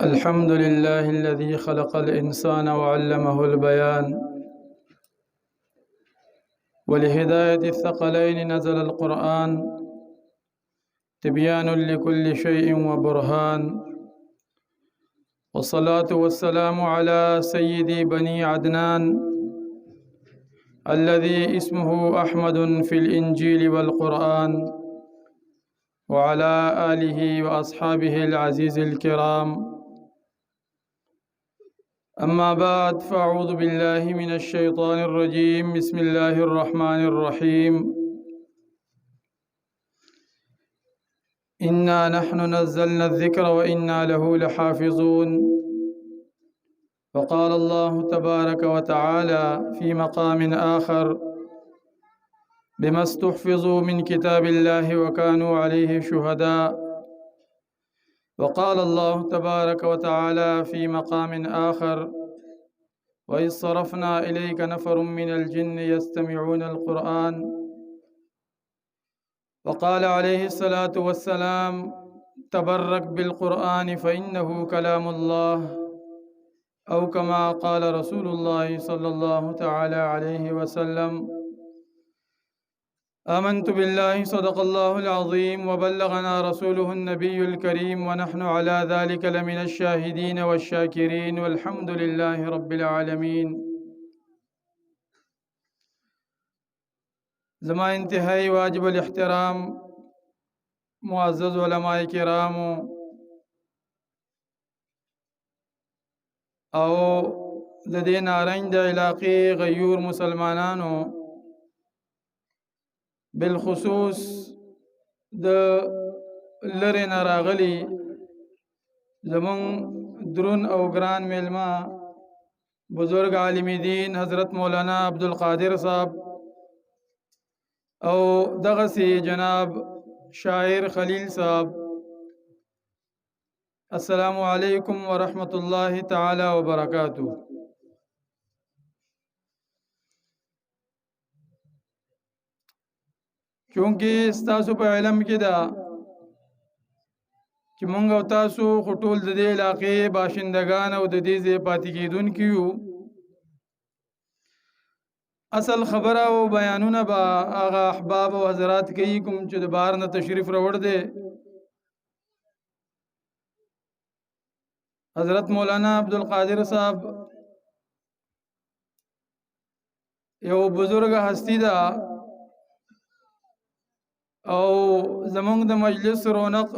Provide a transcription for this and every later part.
الحمد لله الذي خلق الإنسان وعلمه البيان ولهداية الثقلين نزل القرآن تبيان لكل شيء وبرهان والصلاة والسلام على سيد بني عدنان الذي اسمه أحمد في الإنجيل والقرآن وعلى آله وأصحابه العزيز الكرام. أما بعد فأعوذ بالله من الشيطان الرجيم. بسم الله الرحمن الرحيم. إنا نحن نزلنا الذكر وإنا له لحافظون. وقال الله تبارك وتعالى في مقام آخر بما استحفظوا من كتاب الله وكانوا عليه شهداء. وقال الله تبارك وتعالى في مقام آخر وإذ صرفنا إليك نفر من الجن يستمعون القرآن. وقال عليه الصلاة والسلام تبرك بالقرآن فإنه كلام الله، أو كما قال رسول الله صلى الله تعالى عليه وسلم. آمنت بالله صدق الله العظيم وبلغنا رسوله النبي الكريم ونحن على ذلك لمن الشاهدين والشاكرين والحمد لله رب العالمين. زما انتہائی واجب الاحترام معزز علماء کرام او د دې نارنج د علاقې غیور مسلمانانو بالخصوص د لری نراغلی زمون درون او گران میلما بزرگ عالم دین حضرت مولانا عبدالقادر صاحب او دغسی جناب شاعر خلیل صاحب، السلام علیکم ورحمۃ اللہ تعالی وبرکاتہ. چونکہ ستاسو په علم کې دا چې مونږ او تاسو خو ټول د دې علاقې باشندگان او د دې ځای پاتې کېدونکي یو، اصل خبره او بیانونه به هغه احباب او حضرات کوي کوم چې د بهر نه تشریف راوړ دی. حضرت مولانا عبدالقادر صاحب یو بزرگ هستی ده او زمونږ د مجلس رونق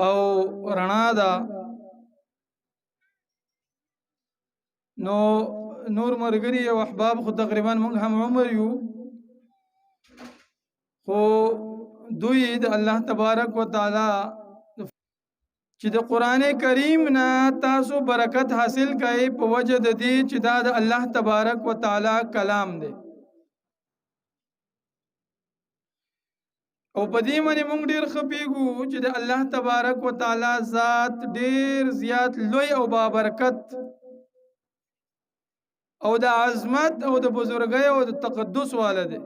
او رڼا ده. نو نور مرګري او احباب خو تقریبا موږ هم عمر یو، خو دوی د الله تبارک وتعالی چې د قرآن کریم نه تاسو برکت حاصل کړئ په وجه د دې چې دا د الله تبارک وتعالی کلام دی او په دې باندې موږ ډېر خپېږو چې د الله تبارک وتعالی ذات ډېر زیات لوی او بابرکت او د عظمت او د بزرګۍ او د تقدس والا دی.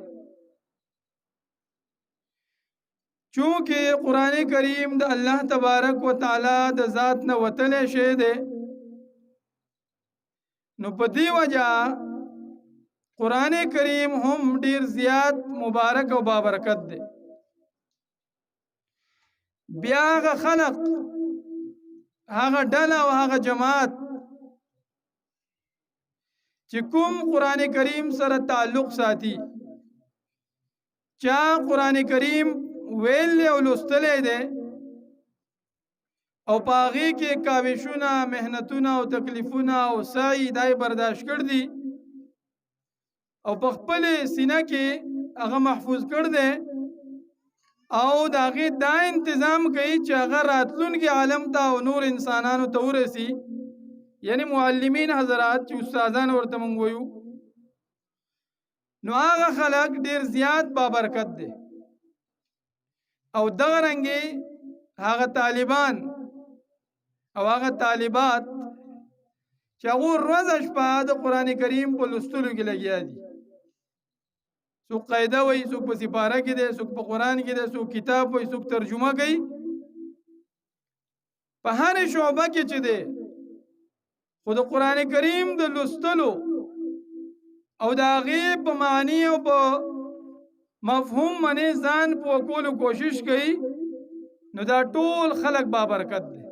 چونکه قرآن کریم د الله تبارک وتعالی د ذات نه وتلی شی دی، نو په دې وجه قرآن کریم هم ډېر زیات مبارک او بابرکت دی. بیا هغه خلق، هغه ډله او هغه جماعت چې کوم قرآن کریم سره تعلق ساتي، چا قرآن کریم ویل او لوستلی دی او په هغې کې کاوشونه، محنتونه او تکلیفونه او سعی دای برداشت کړ دي او په خپلې سینه کې هغه محفوظ کړ دی او د هغې دا انتظام کوي چې هغه راتلونکي عالم ته او نور انسانانو ته ورسي، یعنی معلمین حضرات چې استادان ورته مونږ وایو، نو هغه خلک ډېر زیات بابرکت دی. او دغه رنګې هغه طالبان او هغه طالبات چې هغه ورځ شپه د قرآن کریم په لوستلو کې لګیا دي، څوک قاعده وایي، څوک په سپاره کې دی، څوک په قرآن کې دی، څوک کتاب وایي، څوک ترجمه کوي. په هر شعبه کې چې دی خو د قرآن کریم د لوستلو او د هغې په معنی او په مفهوم باندې ځان پوه کولو کوشش کوي نو دا ټول خلق بابرکت دی.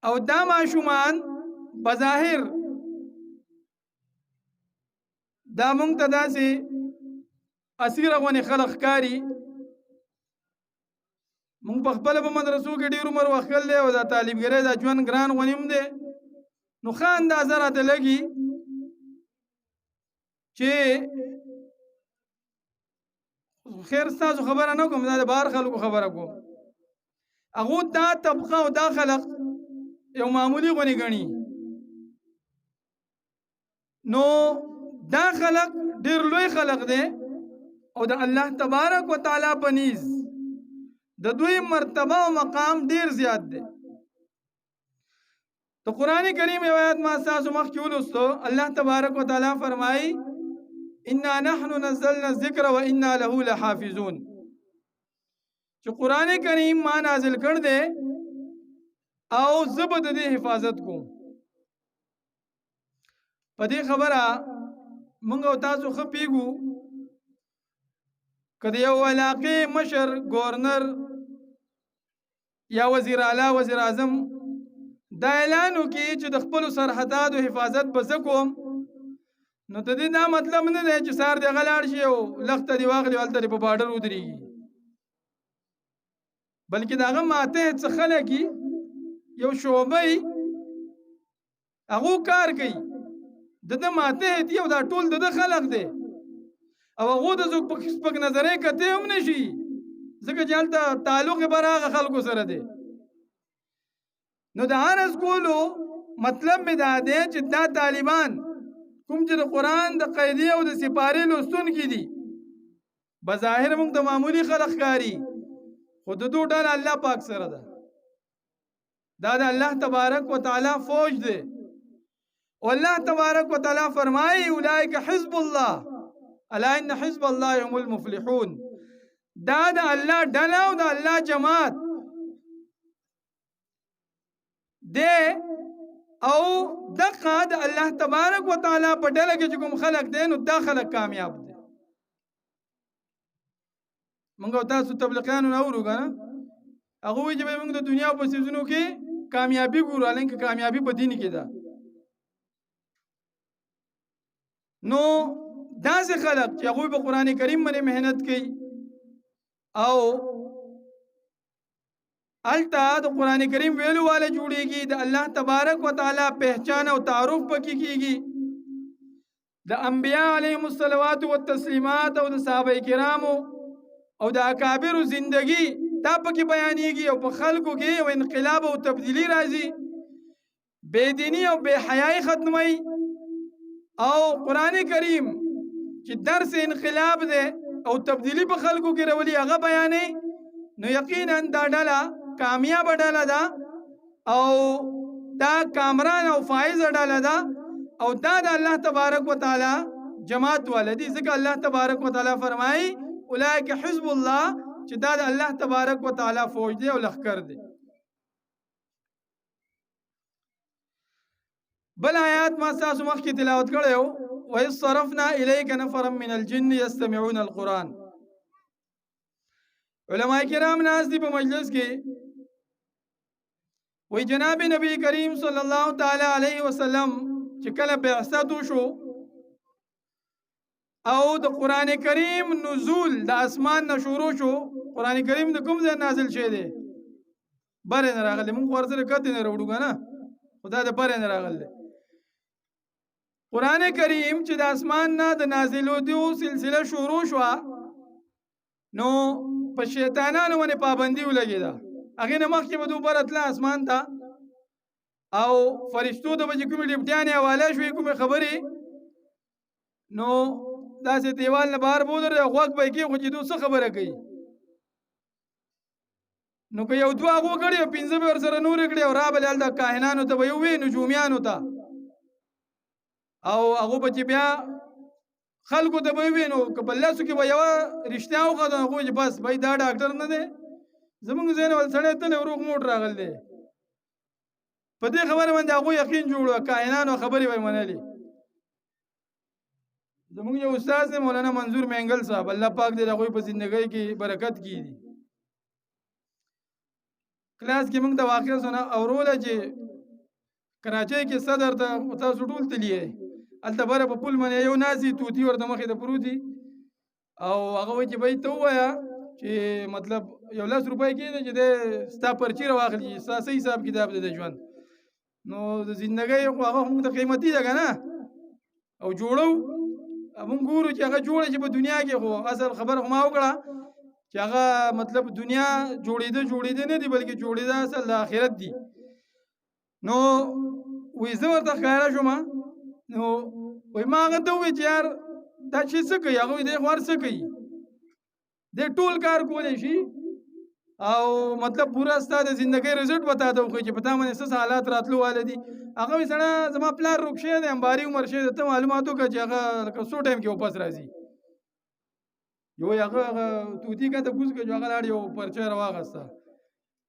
او دا ماشومان بظاهر دا مونږ ته داسې اسیره غونې خلق ښکاري. مونږ په خپله په مدرسو کې ډېر عمر وښکل دی او دا طالبګرۍ دا ژوند ګران غونې هم دی نو ښه اندازه راته لګي چې خیر ستاسو خبره نه کوم دا د بهر خلکو خبره کوم. هغو دا طبقه او دا خلق یو معمولی غونې ګڼي نو دا خلق ډېر لوی خلق دی او د الله تبارک و تعالی په نیز د دوی مرتبه او مقام ډېر زیات دی. تو قرآن کریم یو آیت ما ستاسو مخکې ولوستو. الله تبارک و تعالی فرمایي انا نحن نزلنا الذکر و انا له لحافظون چې قرآن کریم ما نازل کړ دی او زه به د دې حفاظت کوم. په دې خبره موږ او تاسو ښه پوهېږو که د یو علاقې مشر ګورنر یا وزیر اعلی وزیر اعظم دا اعلان وکړي چې د خپلو سرحداتو حفاظت به زه کوم نو د دې دا مطلب نه دی چې سهار دی هغه لاړ شي او لښته دې واخلي هلته دې په باډر ودرېږي بلکې د هغه ماتحت څه خلک یو شعبه هغو کار کوي د ده ماتحت او دا ټول د ده خلق دی او هغو د سپک نظرۍ کتې هم نه شي ځکه چې هلته تعلق یې بر هغه خلکو سره دی. نو د عرض کولو مطلب مې دا دی چې دا طالبان کوم چې د قرآن د قیدې او د سپارې لوستونکي دي بظاهر موږ د معمولي خلق ښکاري خو د دو ډله الله پاک سره ده. دا د الله تبارک و تعالی فوج دی او الله تبارک و تعالی فرمایي اولئک حزب الله الا ان حزب الله هم المفلحون. دا د الله ډله او د الله جماعت دی او دغه د الله تبارک و تعالی په ډله کې چې کوم خلق دی نو دا خلق کامیاب دی. موږ او تاسو تبلیغیانو نه اورو که نه هغه وایي چې موږ د دنیا په څیزونو کې کامیابی ګورو حالانکه کامیابی په دین کې ده. نو داسې خلق چې هغوی په قرآن کریم باندې محنت کوي او هلته د قرآن کریم ویلو والا جوړیږي د الله تبارک و تعالی پہچان او تعارف پکې کیږي د انبیاء علیهم الصلوات والتسلیمات او د صحابه کرامو او د اکابر زندگی دا پکې بیانېږي او په خلکو کې یو انقلاب او تبدیلی راځي بېدینی او بې حیايي ختموي او قرآن کریم چې درس انقلاب دی او تبدیلی په خلکو کې راولي هغه بیانې نو یقینا دا ډله کامیاب ډله ده او دا کامران او فائز ډله ده او دا د الله تبارک و تعالی جماعت والدي ځکه الله تبارک و تعالی فرمایي اولئک حزب الله چې دا د الله تبارک و تعالی فوج دی او لښکر دی. بل آیات ما تاسو مخکې تلاوت کړی و وَإِذْ صَرَفْنَا إِلَيْكَ نَفَرًا مِنَ الْجِنِّ يَسْتَمِعُونَ الْقُرْآنَ. علماء کرام ناز دی په مجلس کې وی جناب نبی کریم صلی الله تعالی علیه وسلم چې کله بعثت وشو او د قرآن کریم نزول د اسمان نه شروع شو. قرآن کریم د کوم ځای نازل شوی دی؟ بره نه راغلی. موږ ورسره کتې نه راوړو که نه خو دا د بره نه راغلی. قرآن کریم چې د اسمان نه د نازلېدو سلسله شروع شوه نو په شیطانانو باندې پابندي ولګېده. هغې نه مخکې به دوی بره تله اسمان ته او فرشتو ته به چې کومې ډیپټیانې حواله شوې کومې خبرې نو داسې دیوال نه بهر به ودرېد غوږ به یې کېښود چې دوی څه خبره کوي نو که یو دوه هغو کړي او پنځه به ورسره نورې کړي او رابلې هلته کاهنانو ته به یې ووایي نجومیانو ته او هغو به چې بیا خلکو ته به ووایي نو که په لسو کې به یوه رښتیا وښوده نو هغوی چې بس بھائی دا ډاکټر نه دی زمونږ ځین ول سړی تل روغ موټ راغل دی په دې خبره باندې هغه یقین جوړو کائنانو خبرې وای منلي زمونږ یو استاد دی مولانا منظور مینګل صاحب الله پاک دې هغه په ژوندۍ کې برکت کړي کلاس کې موږ د واقعي سره اوروله چې کراچۍ کې صدر ته تاسو ټول تلیه الته بره په پول باندې یو ناسي توتی ورته مخې ته پروتي او هغه وایي چې بای ته وایا چې مطلب یو 10 روپۍ کې چې د ستا پرچی راواخلي صحیح حساب کتاب د ژوند نو د ژوندۍ خو هغه موږ ته قیمتي ده کنه او جوړو موږ ګورو چې هغه جوړه چې په دنیا کې خو اصل خبر خو ما وکړه چې هغه مطلب دنیا جوړېده نه دی بلکې جوړېده اصل د آخرت دی نو وې زه ورته ښکاره شوم نو وای ما هغه ته وویل چې یار دا چې څه کوي هغه دی خو هر څه کوي دی ټول کار کولی شي او مطلب پورا ستا د زندګۍ رزلټ به تا ته وښیي چې په تا باندې څه حالات راتلو واله دي هغه وایي سړی زما پلار روغ شوی دی امباري عمر شوی دی ته معلومات وکړه چې هغه لکه څو ټایم کې واپس راځي یو هغه توتی کا ته کوز کړ جو هغه لاړ یو پرچه راواغسته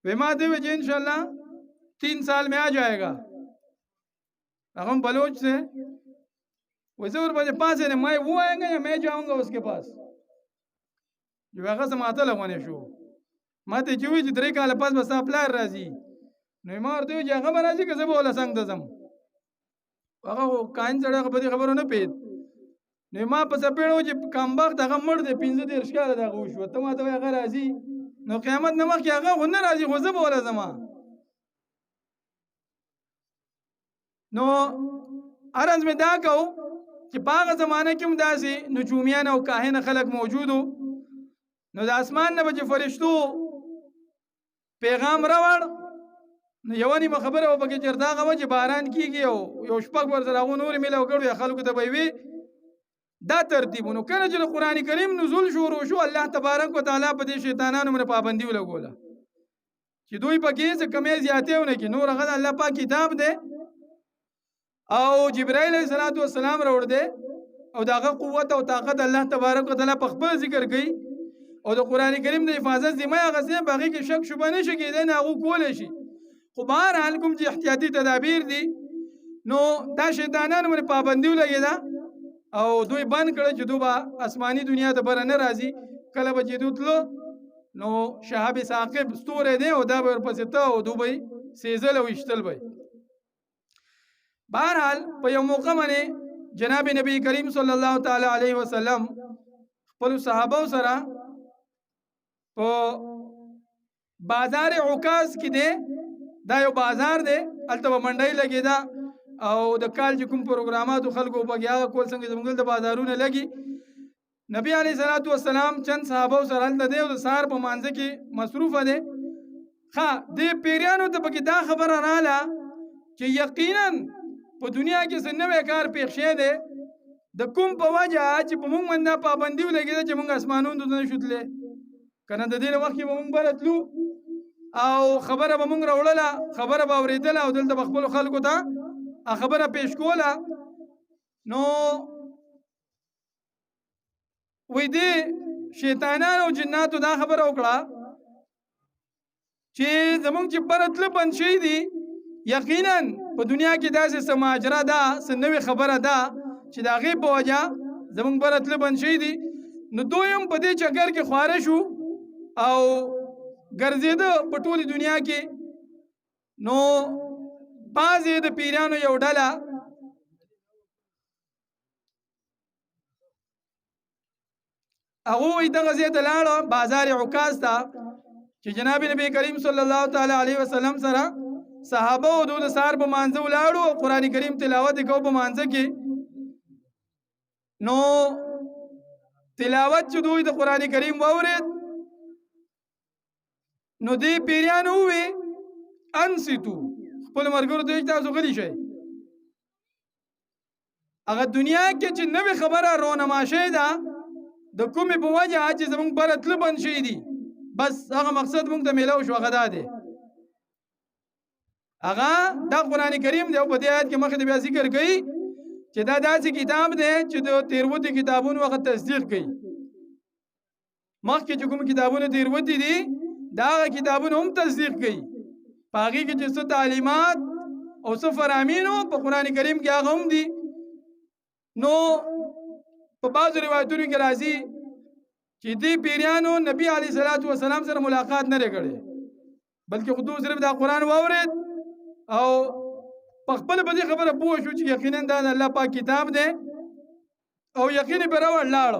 وای ما ته وایي چې انشاءالله 3 साल में आ जाएगा हम बलोच से वैसे और बजे 5 है मैं वो आएंगे या मैं जाऊंगा उसके पास जो هغه سماته لغونه شو ماته چې وی چې 3 کال پس بس خپل راځي نو ما ورته چې هغه راځي که زه به ولا څنګه دزم هغه کاین سره خبرې خبرونه نه پېد نو ما په سپېړو چې کم وخت هغه مړ دی 15 کال دا غوښو ته ماته هغه راځي نو قیامت نه مخکې هغه غو نه راځي خو زه به ولا زما نو ارنځ مې دا کو چې په هغه زمانه کې هم داسې نجومیان او کاهن خلک موجودو نو د اسمان نه به چې فرشتو پیغام راوړ نو یوه نیمه خبره به پکې چېرته هغه وه چې باران کېږي او یو شپږ ورسره هغو نورې میلاو کړو یا خلکو ته به وي دا ترتیبونو کله چې د قرآن کریم نزول شروع شو الله تبارک وتعالی په دې شیطانانو باندې پابندي ولګوله چې دوی پکې څه کمې زیاتې ونه کړي نور هغه د الله پاک کتاب دی او جبرائیل علیہ السلام راوړ دی او داغه قوت او طاقت الله تبارک وتعالی په خپل ذکر کوي او د قران کریم د حفاظت ذمہ هغه څه باغی کې شک شوبه نشي کېدای نه هغه کول شي خو بهر حال کوم چې احتیاطي تدابیر دي نو دا شیطانانو باندې پابندي ولګیدا او دوی بند کړ چې دوی آسماني دنیا ته بر نه راځي کله به چې دوتلو نو شهاب ثاقب ستوره دی او دا ورپسې ته او دوی سیزل او اشتل وي بهرحال په یو موقع باندې جناب نبی کریم صلی الله تعالی علیه وسلم خپل صحابه سره په بازار عکاظ کې دی دا یو بازار دی هلته به منډۍ لګېده او د کال چې کوم پروګراماتو خلکو پکې هغه کول څنګه زموږ د بازارونه لګي نبی علیه الصلاۃ والسلام چند صحابه سره هلته دی او د سهار په مانځه کې مصروفه دی ښه دې پیریانو ته پکې دا خبره رااله چې یقینا په دنیا کې څه نوی کار پېښ شوی دی د کوم په وجه چې په موږ باندې پابندي ولګېده چې موږ اسمانونو ته نه شو تللی که نه د دې وخت کې به موږ بره تلو او خبره به موږ راوړله خبره به اورېدله او دلته به خپلو خلکو ته خبره پیش کوله نو وی دې شیطانانو او جناتو دا خبره وکړه چې زموږ چې بره تله بند شوي دي یقینا په دنیا کې داسې څه ماجرا ده څه نوې خبره ده چې د هغې په وجه زموږ بره تله بند شوي دي نو دوی هم په دې چکر کې خواره شو او ګرځېده په ټولې دنیا کې نو بعضې د پیرانو یو ډله هغه وایي دغه ځای ته لاړه بازار عکاظ ته چې جناب نبی کریم صلی الله تعالی علیه وسلم سره صحابه او د سهار په مانځه ولاړو او قرآن کریم تلاوت یې کوو په مانځه کې نو تلاوت چې دوی د قرآن کریم واورېد نو دې پیریانو ووی انصتو خپل ملګرو ته تاسو غلي شئ هغه دنیا کې چې نوې خبره رونما شوې ده د کومې په وجه چې زموږ بره تله بند شوي دي بس هغه مقصد موږ ته میلاو شو هغه دا دی هغه دا قرآن کریم دی او په دې آیت کې مخکې بیا ذکر کوي چې دا داسې کتاب دی چې د تېروتې کتابونو هغه تصدیق کوي مخکې چې کوم کتابونه تېروتې دي دا کتابونه هم تصدیق کوي په هغې کې چې څه تعلیمات او څه فرامینو په قرآن کریم کې هغه هم دي. نو په بعضو روایتونو کې راځي چې دې پیریانو نبی علیه الصلاۃ والسلام سره ملاقات نه کړي بلکې خودو صرف دا قرآن واورید او په خپل په دې خبره پوه شو چې یقینا دا د الله پاک کتاب دی او یقین پر راوړ لاړ.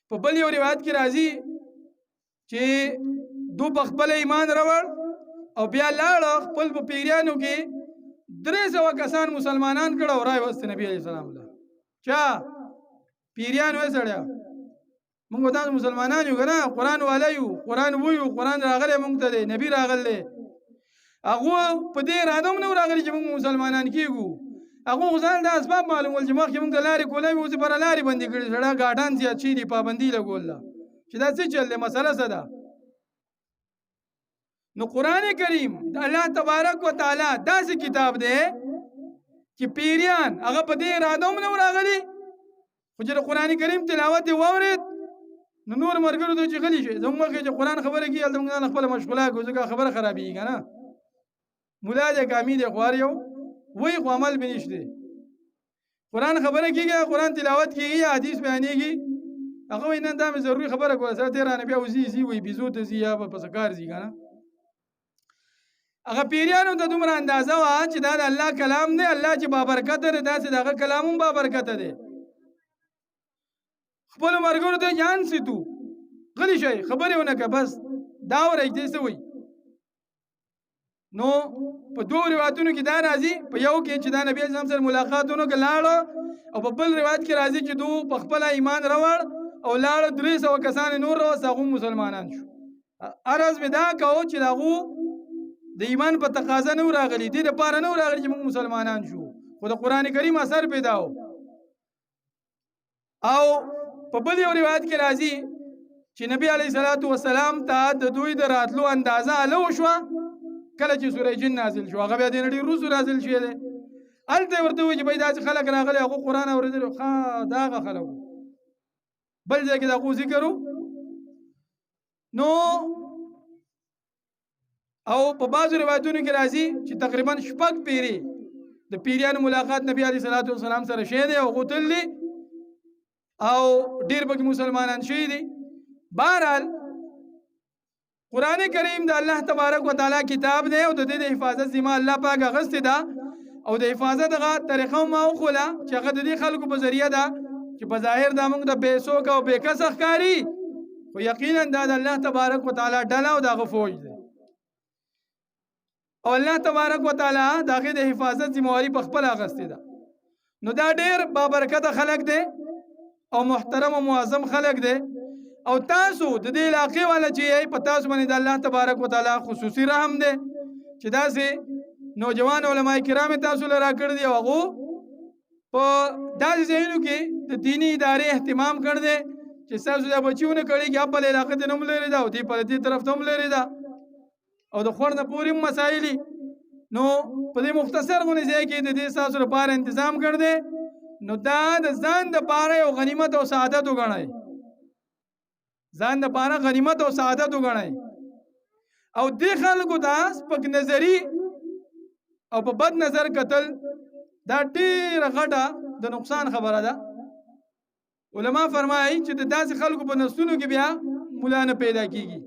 په بل یو روایت کې راځي چې دو په خپل ایمان راوړ او بیا لاړ خپل په پیریانو کې 300 کسان مسلمانان کړه او راي وست نبی علیہ السلام له چا پیریان وې سړیا موږ دا مسلمانان یو کنه قرآن والایو قرآن وایو قرآن راغلی موږ ته دی نبی راغلی هغه په دې اراده نه راغلی چې موږ مسلمانان کیږو هغه ځان د اسباب معلوم ول چې مخکې موږ د لارې کولای وو چې پر لارې باندې کړي سړا غاټان زیات شي دی پابندي لګول چې دا څه چل دی مسله څه ده. نو قرآن کریم د الله تبارک وتعالى داسې کتاب دی چې پیریان هغه په دې اراده نه راغلی خو چې قرآن کریم تلاوت یې واورید نو نور مرګرو ته چې غلی شي زموږ مخکې چې قرآن خبره کوي هلته موږ خپله مشغوله کړو ځکه خبره خرابېږي که نه ملا دی کامي دی خوار یو وایي خو عمل به نشته قرآن خبره کېږي قرآن تلاوت کېږي یا حدیث بیانېږي هغه وایي نه دا مې ضروري خبره کوله سره تېر رانه بیا وځي وایي بیزو ته ځي یا پسه کار ځي که نه هغه پیریانو ته دومره اندازه وه چې دا د الله کلام دی الله چې بابرکته دی داسې د هغه کلام هم بابرکته دی. خپل مرګونو ته ځان سیتو غلی شي خبرې ونه که بس دا ورېږدې څه وایي. نو په دوه روایتونو کې دا راځي په یو کې چې دا نبی اسلام سره ملاقاتونو کې لاړو او په بل روایت کې راځي چې دو په خپل ایمان راوړ او لاړو 300 کسان نور راوست هغه مسلمانان شو. عرض مې دا کوو چې هغه د ایمان په تقاضا نه راغلي دې لپاره نه راغلي چې موږ مسلمانان شو خو د قرآن کریم اثر پیدا و. او په بل یو روایت کې راځي چې نبی علیه الصلاۃ والسلام ته د دوی د راتلو اندازه الو شو کله چې سورې جن نازل شو هغه بیا د نړۍ روز نازل شوی دی هلته ورته وایي چې بای داسې خلک راغلي هغه قرآن اورېدلی ښه د هغه خلکو بل ځای کې د هغو ذکر نو او په بعضو روایتونو کې راځي چې تقریبا 6 پیری د پیریانو ملاقات نبی علیه الصلاۃ والسلام سره شوی دی او غوتلی او ډیر پکې مسلمانان شوي دي. بهرحال قرآن کریم د الله تبارک وتعالی کتاب دی او د دې د حفاظت ذمه الله پاک اخیستې ده او د حفاظت هغه طریقه ما وښوله چې هغه د دې خلکو په ذریعه ده چې په ظاهر دا موږ د بېڅوک او بېکسه ښکاري خو یقینا دا د الله تبارک وتعالی ډله او د هغه فوج دی او الله تبارک وتعالی د هغې د حفاظت ذمهواري په خپله اخیستې ده. نو دا ډېر بابرکته خلک دی او محترم او معظم خلق دی او تاسو د دې علاقې والا چې په تاسو باندې د الله تبارک وتعالی خصوصي رحم دی چې داسې نوجوان علماء کرام تاسو له راکړي دي او هغو په داسې ځایونو کې د دیني ادارې اهتمام کړی دی چې ستاسو دا بچیونه کړي چې بل علاقې ته نه هم لرې ده او دې په دې طرف ته هم لرې ده او د خور نه پورې هم مسایلي نو په دې مختصر غونې ځای کې د دې ستاسو لپاره انتظام کړی دی. نو دا د ځان د پاره او غنیمت او سعادت وګڼئ ځان د پاره غنیمت او سعادت وګڼئ او دې خلکو ته سپک نظري او په بد نظر کتل دا ډېره غټه د نقصان خبره ده. علما فرمایي چې د داسې خلکو په نسلونو کې بیا مولا نه پیدا کیږي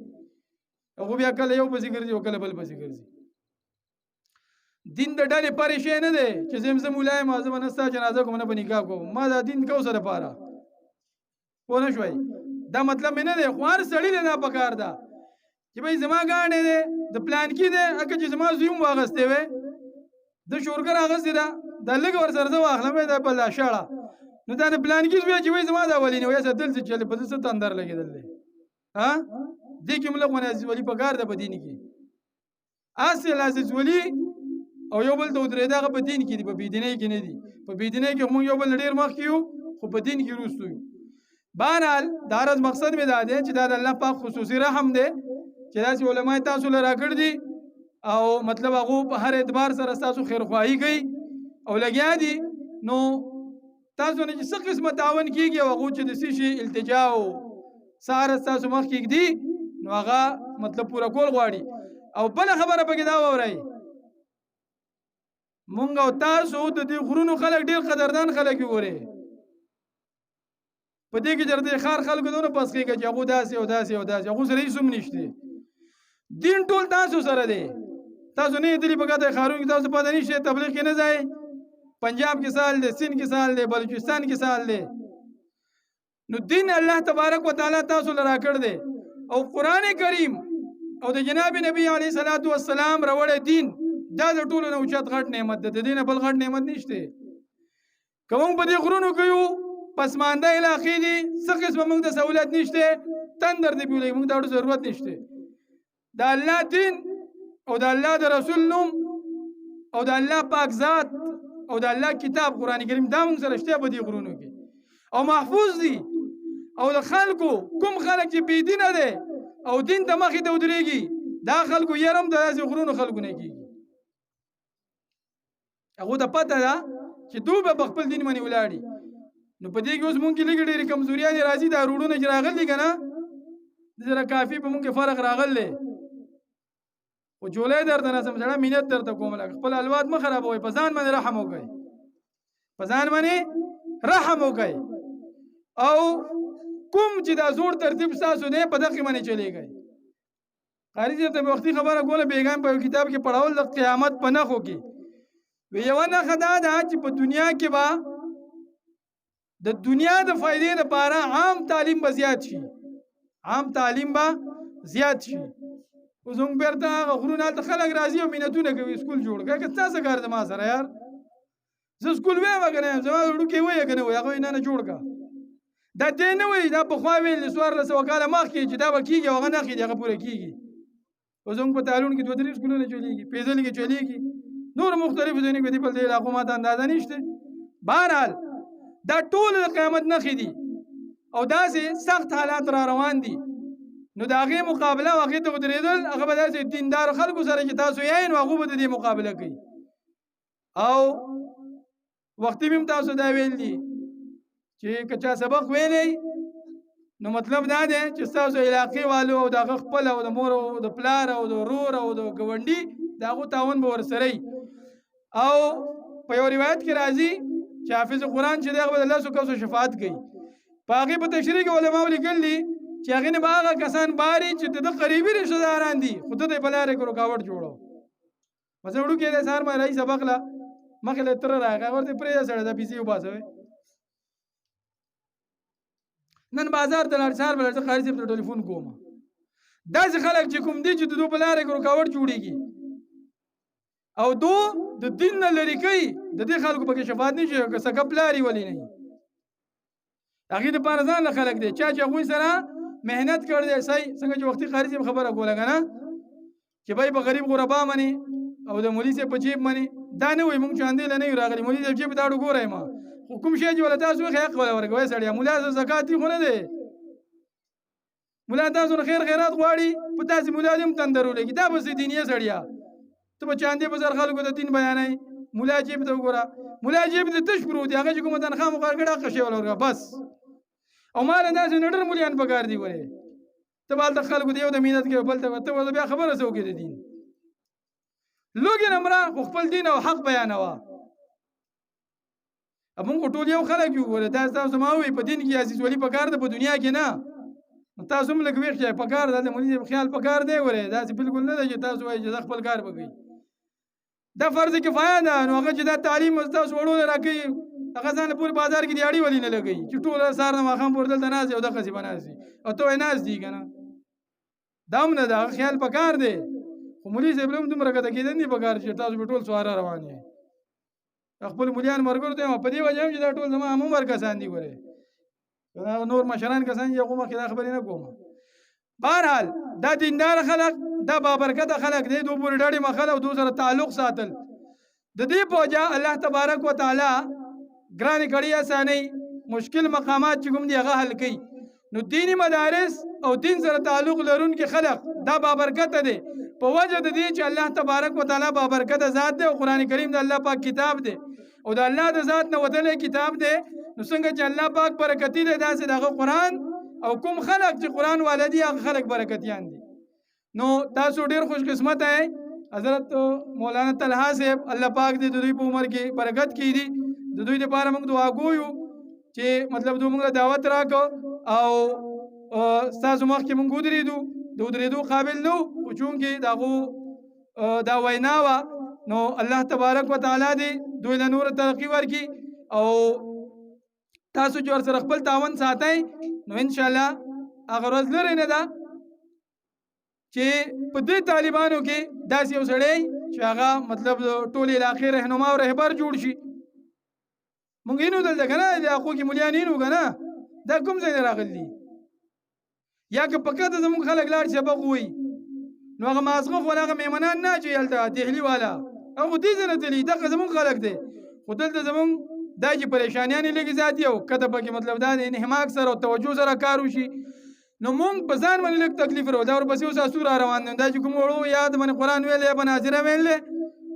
هغه بیا کله یو پسې ګرځي او کله بل پسې ګرځي. دین د ډلې پرې شی نه دی چې زه مولا یم زه به نه ستا جنازه کوم نه به نکاح کوم ما دا دین کو سره پاره پوه نه شوئ دا مطلب مې نه دی خو هر سړي دی دا پکار ده چې بھائی زما ګاڼې دی د پلان کې دی اکه چې زما زوی هم واغستې وی د شورګر اغستې ده دا لږ ورسره زه واخلم دا په لا شاړه نو دا د پلان کې زوی چې وایي زما دا ولي نه وایي دلته چې په څه تندر لګېدل دی ها دې کې ملک ونه ولي پکار ده په دین کې اصل عزیز ولی او یو بل ته ودرېدا هغه په دین کې دي په بېدینۍ کې نه دي په بېدینۍ کې موږ یو بل ډېر مخکې یو خو په دین کې وروسته یو. بهرحال دا عرض مقصد مې دا دی چې دا د الله پاک خصوصي رحم دی چې داسې علما تاسو له راکړي دي او مطلب هغه په هر اعتبار سره ستاسو خیرخواهي کوي او لګیا دي نو تاسو نه چې څه قسمه تعاون کېږي او هغو چې د څه شي التجا او سهار ستاسو مخکې ږدي نو هغه مطلب پوره کول غواړي. او بل خبره پکې دا وورئ، مونږ او تاسو د دې غرونو خلک ډېر قدردان خلک ګوري، په دې کې درته خار خلکو دونه پس کېږي چې هغه داسې او داسې او داسې، هغه سره هیڅ هم نشته. دین ټول تاسو سره دی. تاسو نه دلی په کاته خارون کې تاسو پاتې نشته، تبلیغ کې نه ځای، پنجاب کې سال دی، سند کې سال دی، بلوچستان کې سال دی. نو دین الله تبارک وتعالى تاسو لرا کړ دی. او قرآن کریم او د جناب نبی علیه الصلاۃ والسلام راوړی دین دا د ټولو نه اوچت غټ نعمت ده، د دې نه بل غټ نعمت نشته. که موږ په دې غرونو کې یو پسمانده علاقې دي، څه قسمه موږ ته سهولت نشته، تندر دی پیولې، موږ ته ضرورت نشته. د الله دین او د الله د رسول نوم او د الله پاک ذات او د الله کتاب قرآن کریم دا موږ سره شته په دې غرونو کې او محفوظ دي. او د خلکو کوم خلک چې بې دینه دی او دین ته مخې ته ودرېږي، دا خلکو یې هم د داسې غرونو خلکو نه کېږي. هغو ته پته ده چې دوی به په خپل دین باندې ولاړي. نو په دې کې اوس مونږ کې لږې ډېرې کمزوریانې راځي. دا روډونه چې راغلي که نه، د سره کافي په مونږ کې فرق راغلی. خو جولی درته نسم سړه مینت درته کوم، لږ خپل الواد مه خرابوئ، په ځان باندې رحم وکړئ، په ځان باندې رحم وکړئ. او کوم چې دا زوړ ترتیب ستاسو دی په دغې باندې چلیږئ. قاري صاحب ته مې وختي خبره کوله، بیګان په یو کتاب کې پړاول د قیامت په نښو کې یوه نښه دا ده چې په دنیا کې به د دنیا د فائدې لپاره عام تعلیم به زیات شي، عام تعلیم به زیات شي. اوس موږ بیرته هغه غرونه هلته خلک راځي او مینتونه کوي سکول جوړ کړه. که ستاسو کار زما سره یار، زه سکول ویم که نه یم، زما وړوکی وایه که نه وایي، هغه وایي نه نه جوړ کړه. دا دی نه وایي، دا پخوا ویل 1400 کاله مخکې چې دا به کېږي او هغه نه کېږي، هغه پوره کېږي. اوس موږ په تعلون کې 2-3 سکولونه چلېږي، پیزل کې چلېږي، نور مختلفو ځایونو کې دي، بل دې علاقو ما ته اندازه نشته. بهرحال دا ټول د قیامت نښې دي او داسې سخت حالات را روان دي. نو د هغې مقابله او هغې ته ودرېدل، هغه به داسې دیندارو خلکو سره چې تاسو یې نو هغو به د دې مقابله کوي. او وختي مې هم تاسو دا ویل دي چې که چا سبق ویلی نو مطلب دا دی چې ستاسو علاقې والو او د هغه خپل او د مور او د پلار او د ورور او د ګاونډي د هغو تعاون به ورسره وي. او په یو روایت کې راځي چې حافظ قرآن چې دی هغه به د 10 کسو شفاعت کوي. په هغې په تشریح کې علماو لیکل دي چې هغې نه به هغه کسان باري چې د ده قریبي رشته داران دي، خو ته ته یې په لارې کې رکاوټ جوړو. مثلا وړوکی دی سهار باندې راځي سبق له مخې له تره راغی، ورته پرېږده سړی دا پیسې وباسوئ. نن بازار ته لاړ، سهار به لاړ، زه قاري صاحب ته ټلیفون کوم. داسې خلک چې کوم دي چې د دوی په لارې کې رکاوټ جوړېږي او دو د دین نه لرې کوي، د دې خلکو پکې شفاعت نه شي. که سکه پلار یې ولې نه وي، هغې دپاره ځان له خلک دی چا چې هغوی سره محنت کړی دی. صحیح څنګه چې وختي قاري صاحب خبره کوله که نه چې بای په غریب غربا منې او د مولي صاحب په جیب منې، دا نه وایي موږ چاندې له نه یو راغلي، مولي صاحب جیب ته اړو ګورئ ما، خو کوم شی چې وله تاسو وایي حق وله ورکوئ. سړیه ملا زکات خو نه دی، ملا تاسو نه خیر خیرات غواړي، په داسې ملا دې هم تندر ولګي، دا بس دیني سړیه. ته به چاندې په زر خلکو د دین بیانوي، ملا جیب ته وګوره، ملا جیب ته تش پروت دی، هغه چې کومه تنخواه مقرر کړې هغه شی وله ورکوه بس. او ماله داسې نډر مولیان پکار دي ولې ته به هلته خلکو د یو د مینت کوې بل ته ته به بیا خبره څه وکړې د دین. لوږې نه مړه خو خپل دین او حق بیانوه. موږ ټول یو خلک یو، ګوره دا تاسو ما وایي په دین کې عزیز ولي پکار ده، په دنیا کې نه. تاسو هم لږ ویښ شئ، پکار ده د مولي صاحب خیال پکار دی. ګورې داسې بالکل نه ده چې تاسو وایئ چې زه خپل کار به کوي. دا فرض کفایه ده. نو هغه چې دا تعلیم تاسو وړو نه راکوي، هغه ځان له پورې بازار کې دیاړي ولې نه لګوي چې ټول سهار نه ماښام پورې دلته ناست دی او دغسې به ناست دي او ته وایې ناست دي که نه. دا هم نه ده، هغه خیال پکار دی. خو مولي صاحب له هم دومره کته کېدن دي پکار چې تاسو به ټول سواره روان یې. خپل مولیان ملګرو ته یم په دې وجه هم چې دا ټول زما هم عمر کسان دي. ګورې نور مشران کسان چې هغو مخکې دا خبرې نه کوم. بهرحال دا دیندار خلک، دا بابرکته خلک دی، دو پورې ډاډې مخل او دو سره تعلق ساتل. د دې په وجه الله تبارک وتعالی ګرانې کړي اسانۍ مشکل مقامات چې کوم دي هغه حل کوي. نو دینی مدارس او دین سره تعلق لرونکي خلک دا بابرکته دی په وجه د دې چې الله تبارک وتعالی بابرکته ذات دی او قرآن کریم د الله پاک کتاب دی او د الله د ذات نه وتلی کتاب دی. نو څنګه چې الله پاک برکتي دی، داسې د هغه قرآن او کوم خلق چې قرآن والدي هغه خلق برکتیان دي. نو تاسو ډیر خوش قسمت ہے. حضرت مولانا طلحہ صاحب الله پاک دې د دوی په عمر کې برکت کړي. د دوی لپاره موږ دعا کوو چې مطلب دوی موږ دعوت راکو او تاسو مخکې موږ ودرېدو د ودرېدو قابل نو خو چونکې دغه دا وینا وه نو الله تبارک وتعالی دې دوی له نور ترقي ورکړي او تاسو چې ورسره خپل تعاون ساتئ نو انشاءالله هغه ورځ لرې نه ده چې په دې طالبانو کې داسې یو سړی چې هغه مطلب ټول علاقې رهنما او رهبر جوړ شي. مونږ اینو دلته که نه علاقو کې ملیان اینو که نه دا کوم ځای نه راغلي یا که په کته زمونږ خلک لاړ چې سبق ووایي نو هغه ماسخه خو هغه میمنان نه چې هلته دهلي والا هغه دې ځای نه تلي دغه زمونږ خلک دی خو دلته زمونږ دا چې پریشانیان یې لږې زیاتې او کته پکې مطلب دا د انحماق سره او توجه سره کار وشي نو مونږ په ځان باندې لږ تکلیف ورو دا ورپسې اوس اسو را روان دي دا چې کوم وړو یاد باندې قرآن ویلی یا به ناظره ویلی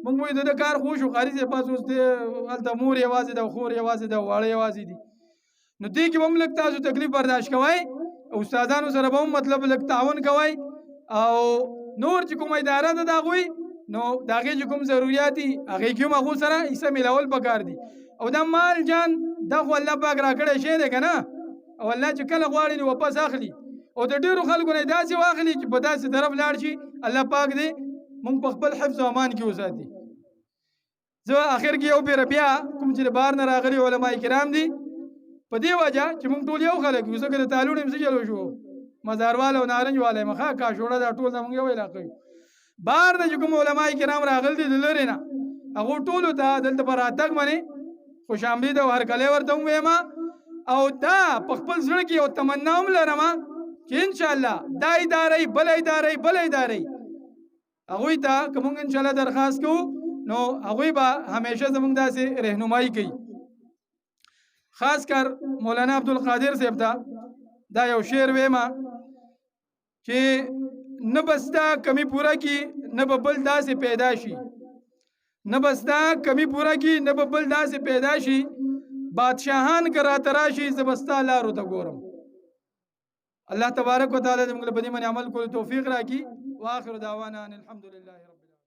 مونږ وایو د ده کار خو شو قاري صاحب پاس اوس دی هلته مور یوازې ده خور یوازې ده واړه یوازې دي نو دې کې به هم لږ تاسو تکلیف برداشت کوئ استادانو سره به هم مطلب لږ تعاون کوئ او نور چې کومه اداره ده د هغوی نو د هغې چې کوم ضروریات دي هغې کې هم هغو سره حصه میلاول پکار دي او دا مال جان دا خو الله پاک راکړی شی دی که نه او الله چې کله غواړي نو واپس اخلي او د ډېرو خلکو نه داسې واخلي چې په داسې طرف لاړ شي الله پاک دې مونږ په خپل حفظ او امان کې وساتي. زه اخر کې یو پېره بیا کوم چې د بهر نه راغلي علما کرام دي په دې وجه چې مونږ ټول یو خلک یو ځکه د تالون هم څه چلو شو مزاروال او نارنج والی مخه کاشوړه دا ټول زمونږ یو علاقه یو بهر نه چې کوم علما کرام راغلي دي د لرې نه هغو ټولو ته دلته په راتګ باندې خوش آمدید او هرکلی ورته هم ویمه او دا په خپل زړه کې یو تمنا هم لرمه چې انشاءالله دا ادارې بل ادارې هغوی ته که مونږ انشاءالله درخواست کوو نو هغوی به همیشه زمونږ داسې رهنمایي کوي. خاص کر مولانا عبدالقادر صاحب ته دا یو شعر ویمه چې نه بستا کمی پوره کی نه به بل داسې پیدا شي نه بستا کمی پوره کی نه به بل داسې پیدا شي بادشاهان که راته راشي زه به ستا لارو ته ګورم. الله تبارک وتعالی دې موږ له په دې باندې عمل کولو توفیق راکړي. واخر دعوانا ان الحمد لله رب